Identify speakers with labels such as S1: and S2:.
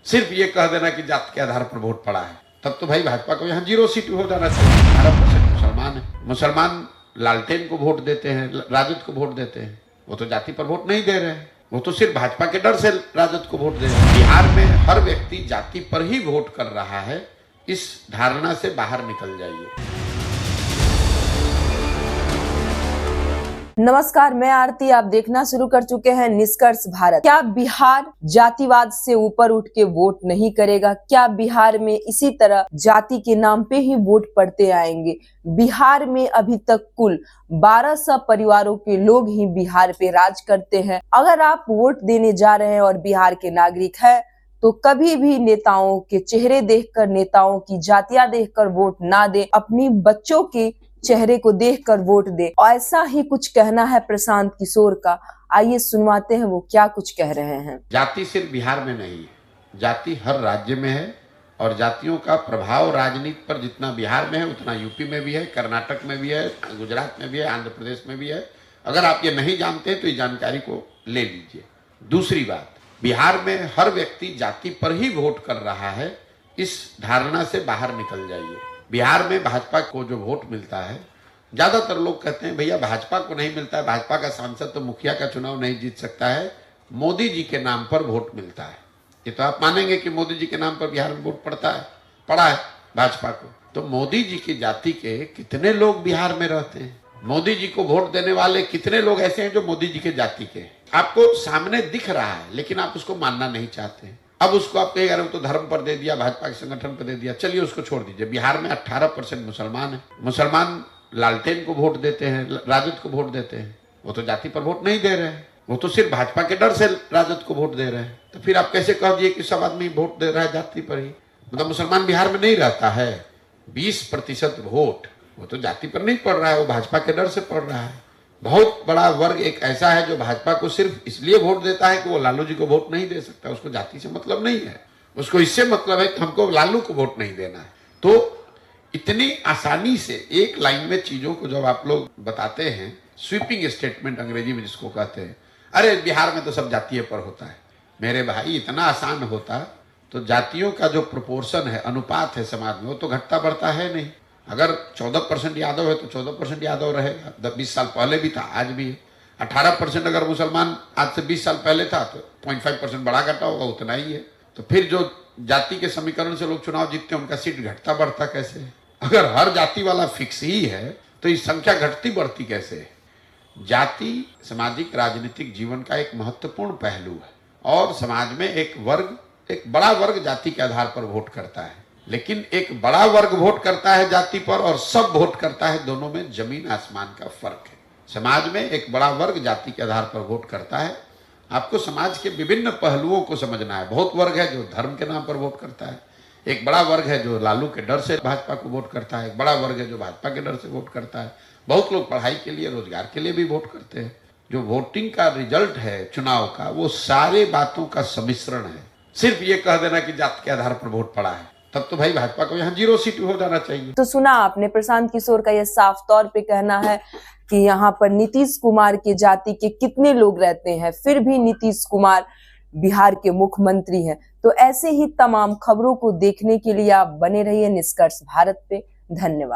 S1: सिर्फ ये कह देना कि जात के आधार पर वोट पड़ा है, तब तो भाई भाजपा को यहाँ 0 सीट हो जाना चाहिए। 18% मुसलमान है। मुसलमान लालटेन को वोट देते हैं, राजद को वोट देते हैं, वो तो जाति पर वोट नहीं दे रहे हैं, वो तो सिर्फ भाजपा के डर से राजद को वोट दे रहे हैं। बिहार में हर व्यक्ति जाति पर ही वोट कर रहा है, इस धारणा से बाहर निकल जाइए।
S2: नमस्कार, मैं आरती। आप देखना शुरू कर चुके हैं निष्कर्ष भारत। क्या बिहार जातिवाद से ऊपर उठ के वोट नहीं करेगा? क्या बिहार में इसी तरह जाति के नाम पे ही वोट पड़ते आएंगे? बिहार में अभी तक कुल 1200 परिवारों के लोग ही बिहार पे राज करते हैं। अगर आप वोट देने जा रहे हैं और बिहार के नागरिक है तो कभी भी नेताओं के चेहरे देखकर, नेताओं की जातियां देखकर वोट ना दे, अपनी बच्चों के चेहरे को देखकर वोट दे। और ऐसा ही कुछ कहना है प्रशांत किशोर का। आइए सुनवाते हैं वो क्या कुछ कह रहे हैं।
S1: जाति सिर्फ बिहार में नहीं है, जाति हर राज्य में है और जातियों का प्रभाव राजनीति पर जितना बिहार में है उतना यूपी में भी है, कर्नाटक में भी है, गुजरात में भी है, आंध्र प्रदेश में भी है। अगर आप ये नहीं जानते हैं तो इस जानकारी को ले लीजिए। दूसरी बात, बिहार में हर व्यक्ति जाति पर ही वोट कर रहा है, इस धारणा से बाहर निकल जाइए। बिहार में भाजपा को जो वोट मिलता है, ज्यादातर लोग कहते हैं भैया भाजपा को नहीं मिलता है, भाजपा का सांसद तो मुखिया का चुनाव नहीं जीत सकता है, मोदी जी के नाम पर वोट मिलता है। ये तो आप मानेंगे कि मोदी जी के नाम पर बिहार में वोट पड़ा है भाजपा को। तो मोदी जी की जाति के कितने लोग बिहार में रहते हैं? मोदी जी को वोट देने वाले कितने लोग ऐसे हैं जो मोदी जी के जाति के? आपको सामने दिख रहा है लेकिन आप उसको मानना नहीं चाहते। अब उसको आप कहेगा तो धर्म पर दे दिया, भाजपा के संगठन पर दे दिया, चलिए उसको छोड़ दीजिए। बिहार में 18% मुसलमान है। मुसलमान लालटेन को वोट देते हैं, राजद को वोट देते हैं, वो तो जाति पर वोट नहीं दे रहे हैं, वो तो सिर्फ भाजपा के डर से राजद को वोट दे रहे हैं। तो फिर आप कैसे कह दिए कि सब आदमी वोट दे रहा है जाति पर ही? मतलब मुसलमान बिहार में नहीं रहता है। 20% वोट वो तो जाति पर नहीं पड़ रहा है, वो भाजपा के डर से पड़ रहा है। बहुत बड़ा वर्ग एक ऐसा है जो भाजपा को सिर्फ इसलिए वोट देता है कि वो लालू जी को वोट नहीं दे सकता, उसको जाति से मतलब नहीं है, उसको इससे मतलब है कि हमको लालू को वोट नहीं देना है। तो इतनी आसानी से एक लाइन में चीजों को जब आप लोग बताते हैं, स्वीपिंग स्टेटमेंट अंग्रेजी में जिसको कहते हैं, अरे बिहार में तो सब जातीय पर होता है। मेरे भाई, इतना आसान होता तो जातियों का जो प्रोपोर्शन है, अनुपात है समाज में, वो तो घटता बढ़ता है नहीं। अगर 14% यादव है तो 14% यादव रहेगा। 20 साल पहले भी था, आज भी है। 18% अगर मुसलमान आज से 20 साल पहले था तो 0.5% बढ़ा घटा होगा, उतना ही है। तो फिर जो जाति के समीकरण से लोग चुनाव जीतते हैं उनका सीट घटता बढ़ता कैसे है? अगर हर जाति वाला फिक्स ही है तो इस संख्या घटती बढ़ती कैसे है? जाति सामाजिक राजनीतिक जीवन का एक महत्वपूर्ण पहलू है और समाज में एक बड़ा वर्ग जाति के आधार पर वोट करता है, लेकिन एक बड़ा वर्ग वोट करता है जाति पर और सब वोट करता है, दोनों में जमीन आसमान का फर्क है। समाज में एक बड़ा वर्ग जाति के आधार पर वोट करता है। आपको समाज के विभिन्न पहलुओं को समझना है। बहुत वर्ग है जो धर्म के नाम पर वोट करता है, एक बड़ा वर्ग है जो लालू के डर से भाजपा को वोट करता है, एक बड़ा वर्ग है जो भाजपा के डर से वोट करता है। बहुत लोग पढ़ाई के लिए, रोजगार के लिए भी वोट करते हैं। जो वोटिंग का रिजल्ट है चुनाव का, वो सारे बातों का सम्मिश्रण है। सिर्फ ये कह देना कि जात के आधार पर वोट पड़ा है, तब तो भाई भाजपा को यहाँ 0 सीट हो जाना चाहिए।
S2: तो सुना आपने, प्रशांत किशोर का यह साफ तौर पे कहना है कि यहाँ पर नीतीश कुमार के जाति के कितने लोग रहते हैं, फिर भी नीतीश कुमार बिहार के मुख्यमंत्री हैं। तो ऐसे ही तमाम खबरों को देखने के लिए आप बने रहिए निष्कर्ष भारत पे। धन्यवाद।